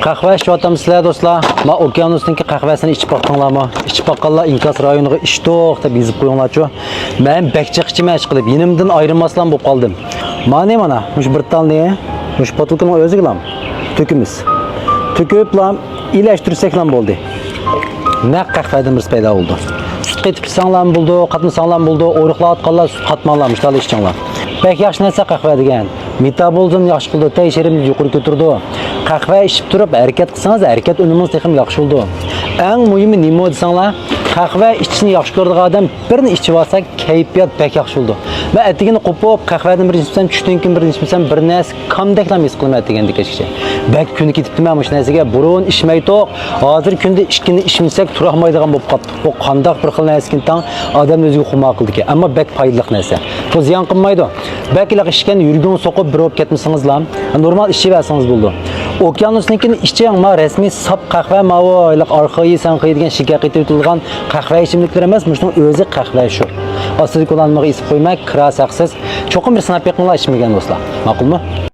Qahva ichib sizlar do'stlar. Men Okeanusningki qahvasini ichib boqdinglarmi? Ichib boqqanlar Inkas rayoniga ishtoq deb yozib qo'yinglarchu. Men bekchiq ichmay chiqib, yenimdan ayrilmaslan bo'lib qoldim. Mana, mush bir talni, mush botilkaning o'zigilam. To'kimiz. To'kiblam, ilashtirsaklam bo'ldi. Naq qahvadan bir paydo bo'ldi. Sut qetib sanglam bo'ldi, qatmasanglam bo'ldi, o'riqlar atqanlar sut qatmanlarmış dal ishchanglar. Bek yaxshi narsa qahva degan. Metabolizm yaxshi qildi, tekshirimni yuqori ko'tardi. Qahva ichib turib harakat qilsangiz, harakat unimiz ham yaxshi bo'ldi. Eng muhimi nima desanglar, qahva ichishni yaxshi ko'radigan odam birini ichib olsa, kayfiyat bek yaxshi bo'ldi. Men atigini qo'pib, qahvadan bir ichsam, tushdan keyin bir ichsam, bir narsa kamdaklam his qilmayman deganda kechgacha. Bek kuni ketibdi men shu narsaga burun ichmay to'q, hozir kunda ikkini ichmasak tura olmaydigan bo'lib qoldi. Bu qandoq bir xil narsakin tang odam o'ziga xumo qildi ki, ammo bek foydali narsa. Bu ziyon qilmaydi. Beklar ishgan yurgun so'qib bir o'p ketmasingizlar, normal ishib olsangiz bo'ldi. Okeanusnikini iching ma rasmiy sap qahva mavoyliq orqayi sanqi degan shikar qetilgan qahva ichimliklar emas, mushning o'zi qahva shu. Aslida qo'llanmaga isib qo'ymay, kira saqsiz, cho'qim bir sinab yiqinglar ichmagan do'stlar. Ma'qulmi?